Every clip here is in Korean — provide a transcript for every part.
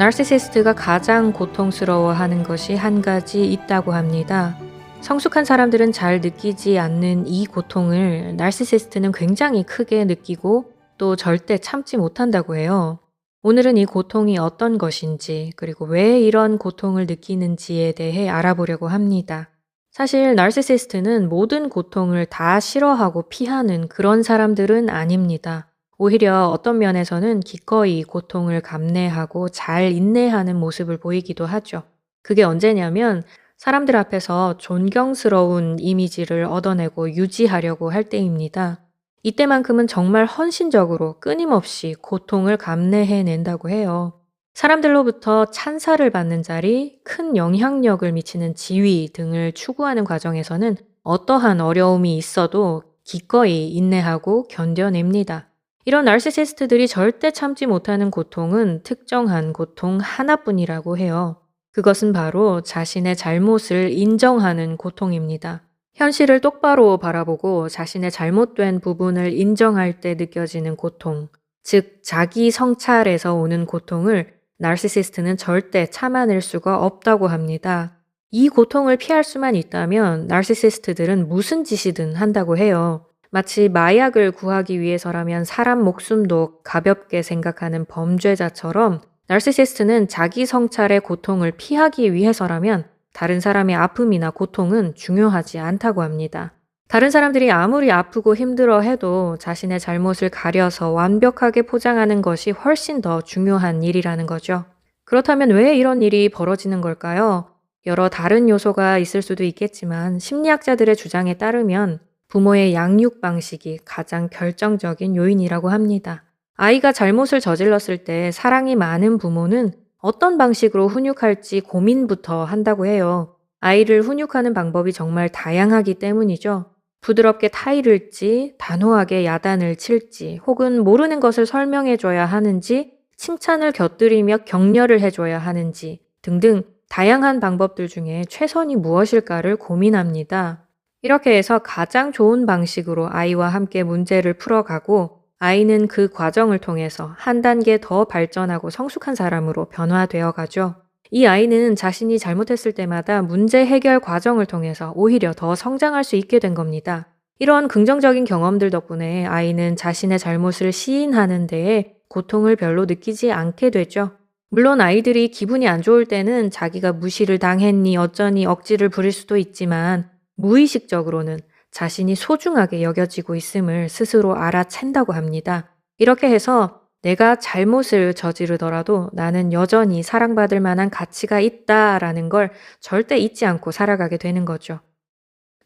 나르시시스트가 가장 고통스러워하는 것이 한 가지 있다고 합니다. 성숙한 사람들은 잘 느끼지 않는 이 고통을 나르시시스트는 굉장히 크게 느끼고 또 절대 참지 못한다고 해요. 오늘은 이 고통이 어떤 것인지 그리고 왜 이런 고통을 느끼는지에 대해 알아보려고 합니다. 사실 나르시시스트는 모든 고통을 다 싫어하고 피하는 그런 사람들은 아닙니다. 오히려 어떤 면에서는 기꺼이 고통을 감내하고 잘 인내하는 모습을 보이기도 하죠. 그게 언제냐면 사람들 앞에서 존경스러운 이미지를 얻어내고 유지하려고 할 때입니다. 이때만큼은 정말 헌신적으로 끊임없이 고통을 감내해낸다고 해요. 사람들로부터 찬사를 받는 자리, 큰 영향력을 미치는 지위 등을 추구하는 과정에서는 어떠한 어려움이 있어도 기꺼이 인내하고 견뎌냅니다. 이런 나르시시스트들이 절대 참지 못하는 고통은 특정한 고통 하나뿐이라고 해요. 그것은 바로 자신의 잘못을 인정하는 고통입니다. 현실을 똑바로 바라보고 자신의 잘못된 부분을 인정할 때 느껴지는 고통, 즉 자기 성찰에서 오는 고통을 나르시시스트는 절대 참아낼 수가 없다고 합니다. 이 고통을 피할 수만 있다면 나르시시스트들은 무슨 짓이든 한다고 해요. 마치 마약을 구하기 위해서라면 사람 목숨도 가볍게 생각하는 범죄자처럼 나르시시스트는 자기 성찰의 고통을 피하기 위해서라면 다른 사람의 아픔이나 고통은 중요하지 않다고 합니다. 다른 사람들이 아무리 아프고 힘들어 해도 자신의 잘못을 가려서 완벽하게 포장하는 것이 훨씬 더 중요한 일이라는 거죠. 그렇다면 왜 이런 일이 벌어지는 걸까요? 여러 다른 요소가 있을 수도 있겠지만 심리학자들의 주장에 따르면 부모의 양육 방식이 가장 결정적인 요인이라고 합니다. 아이가 잘못을 저질렀을 때 사랑이 많은 부모는 어떤 방식으로 훈육할지 고민부터 한다고 해요. 아이를 훈육하는 방법이 정말 다양하기 때문이죠. 부드럽게 타이를지, 단호하게 야단을 칠지, 혹은 모르는 것을 설명해줘야 하는지, 칭찬을 곁들이며 격려를 해줘야 하는지 등등 다양한 방법들 중에 최선이 무엇일까를 고민합니다. 이렇게 해서 가장 좋은 방식으로 아이와 함께 문제를 풀어가고 아이는 그 과정을 통해서 한 단계 더 발전하고 성숙한 사람으로 변화되어 가죠. 이 아이는 자신이 잘못했을 때마다 문제 해결 과정을 통해서 오히려 더 성장할 수 있게 된 겁니다. 이런 긍정적인 경험들 덕분에 아이는 자신의 잘못을 시인하는 데에 고통을 별로 느끼지 않게 되죠. 물론 아이들이 기분이 안 좋을 때는 자기가 무시를 당했니 어쩌니 억지를 부릴 수도 있지만 무의식적으로는 자신이 소중하게 여겨지고 있음을 스스로 알아챈다고 합니다. 이렇게 해서 내가 잘못을 저지르더라도 나는 여전히 사랑받을 만한 가치가 있다라는 걸 절대 잊지 않고 살아가게 되는 거죠.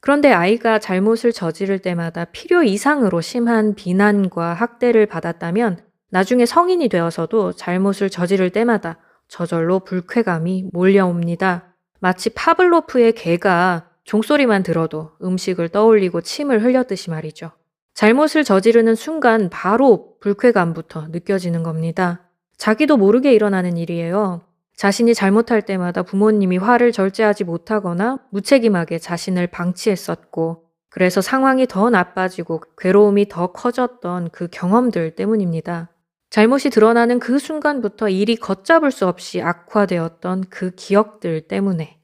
그런데 아이가 잘못을 저지를 때마다 필요 이상으로 심한 비난과 학대를 받았다면 나중에 성인이 되어서도 잘못을 저지를 때마다 저절로 불쾌감이 몰려옵니다. 마치 파블로프의 개가 종소리만 들어도 음식을 떠올리고 침을 흘렸듯이 말이죠. 잘못을 저지르는 순간 바로 불쾌감부터 느껴지는 겁니다. 자기도 모르게 일어나는 일이에요. 자신이 잘못할 때마다 부모님이 화를 절제하지 못하거나 무책임하게 자신을 방치했었고 그래서 상황이 더 나빠지고 괴로움이 더 커졌던 그 경험들 때문입니다. 잘못이 드러나는 그 순간부터 일이 걷잡을 수 없이 악화되었던 그 기억들 때문에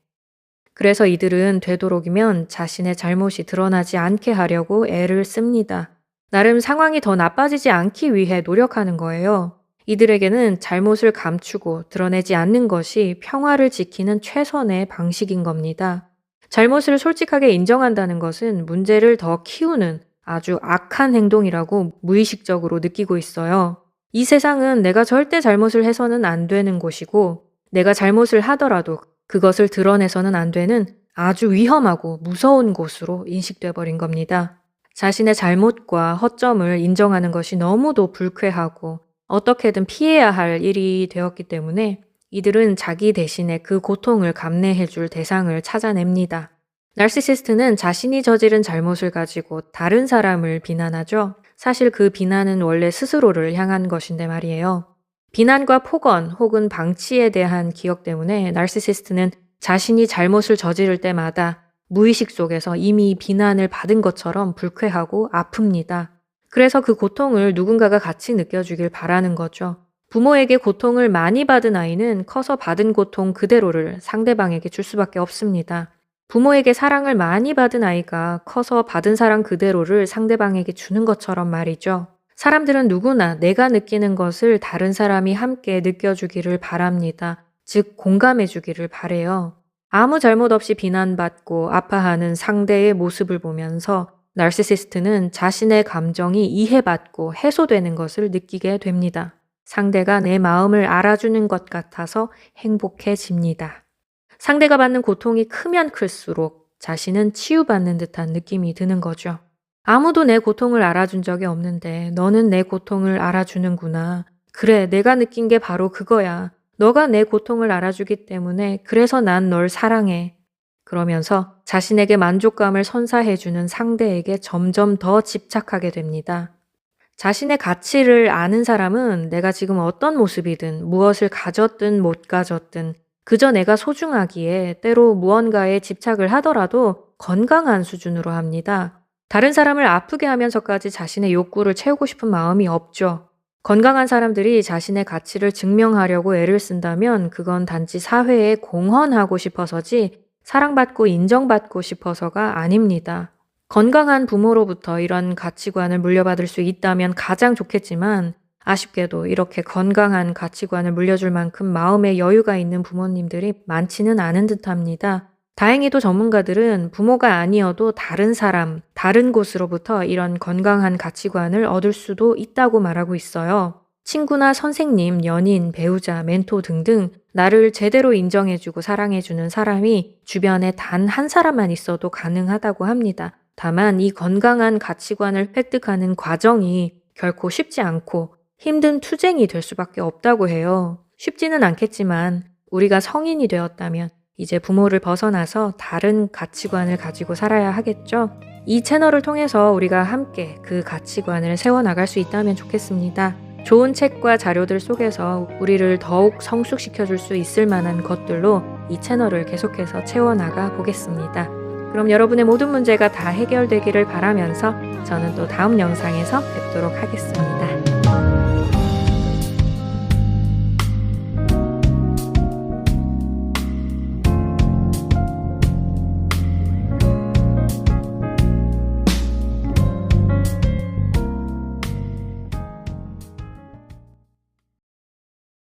그래서 이들은 되도록이면 자신의 잘못이 드러나지 않게 하려고 애를 씁니다. 나름 상황이 더 나빠지지 않기 위해 노력하는 거예요. 이들에게는 잘못을 감추고 드러내지 않는 것이 평화를 지키는 최선의 방식인 겁니다. 잘못을 솔직하게 인정한다는 것은 문제를 더 키우는 아주 악한 행동이라고 무의식적으로 느끼고 있어요. 이 세상은 내가 절대 잘못을 해서는 안 되는 곳이고 내가 잘못을 하더라도 그것을 드러내서는 안 되는 아주 위험하고 무서운 곳으로 인식돼 버린 겁니다. 자신의 잘못과 허점을 인정하는 것이 너무도 불쾌하고 어떻게든 피해야 할 일이 되었기 때문에 이들은 자기 대신에 그 고통을 감내해 줄 대상을 찾아냅니다. 나르시시스트는 자신이 저지른 잘못을 가지고 다른 사람을 비난하죠. 사실 그 비난은 원래 스스로를 향한 것인데 말이에요. 비난과 폭언 혹은 방치에 대한 기억 때문에 나르시시스트는 자신이 잘못을 저지를 때마다 무의식 속에서 이미 비난을 받은 것처럼 불쾌하고 아픕니다. 그래서 그 고통을 누군가가 같이 느껴주길 바라는 거죠. 부모에게 고통을 많이 받은 아이는 커서 받은 고통 그대로를 상대방에게 줄 수밖에 없습니다. 부모에게 사랑을 많이 받은 아이가 커서 받은 사랑 그대로를 상대방에게 주는 것처럼 말이죠. 사람들은 누구나 내가 느끼는 것을 다른 사람이 함께 느껴주기를 바랍니다. 즉, 공감해주기를 바래요. 아무 잘못 없이 비난받고 아파하는 상대의 모습을 보면서 나르시시스트는 자신의 감정이 이해받고 해소되는 것을 느끼게 됩니다. 상대가 내 마음을 알아주는 것 같아서 행복해집니다. 상대가 받는 고통이 크면 클수록 자신은 치유받는 듯한 느낌이 드는 거죠. 아무도 내 고통을 알아준 적이 없는데 너는 내 고통을 알아주는구나. 그래, 내가 느낀 게 바로 그거야. 너가 내 고통을 알아주기 때문에 그래서 난 널 사랑해. 그러면서 자신에게 만족감을 선사해주는 상대에게 점점 더 집착하게 됩니다. 자신의 가치를 아는 사람은 내가 지금 어떤 모습이든 무엇을 가졌든 못 가졌든 그저 내가 소중하기에 때로 무언가에 집착을 하더라도 건강한 수준으로 합니다. 다른 사람을 아프게 하면서까지 자신의 욕구를 채우고 싶은 마음이 없죠. 건강한 사람들이 자신의 가치를 증명하려고 애를 쓴다면 그건 단지 사회에 공헌하고 싶어서지 사랑받고 인정받고 싶어서가 아닙니다. 건강한 부모로부터 이런 가치관을 물려받을 수 있다면 가장 좋겠지만 아쉽게도 이렇게 건강한 가치관을 물려줄 만큼 마음의 여유가 있는 부모님들이 많지는 않은 듯합니다. 다행히도 전문가들은 부모가 아니어도 다른 사람, 다른 곳으로부터 이런 건강한 가치관을 얻을 수도 있다고 말하고 있어요. 친구나 선생님, 연인, 배우자, 멘토 등등 나를 제대로 인정해주고 사랑해주는 사람이 주변에 단 한 사람만 있어도 가능하다고 합니다. 다만 이 건강한 가치관을 획득하는 과정이 결코 쉽지 않고 힘든 투쟁이 될 수밖에 없다고 해요. 쉽지는 않겠지만 우리가 성인이 되었다면 이제 부모를 벗어나서 다른 가치관을 가지고 살아야 하겠죠? 이 채널을 통해서 우리가 함께 그 가치관을 세워나갈 수 있다면 좋겠습니다. 좋은 책과 자료들 속에서 우리를 더욱 성숙시켜줄 수 있을 만한 것들로 이 채널을 계속해서 채워나가 보겠습니다. 그럼 여러분의 모든 문제가 다 해결되기를 바라면서 저는 또 다음 영상에서 뵙도록 하겠습니다.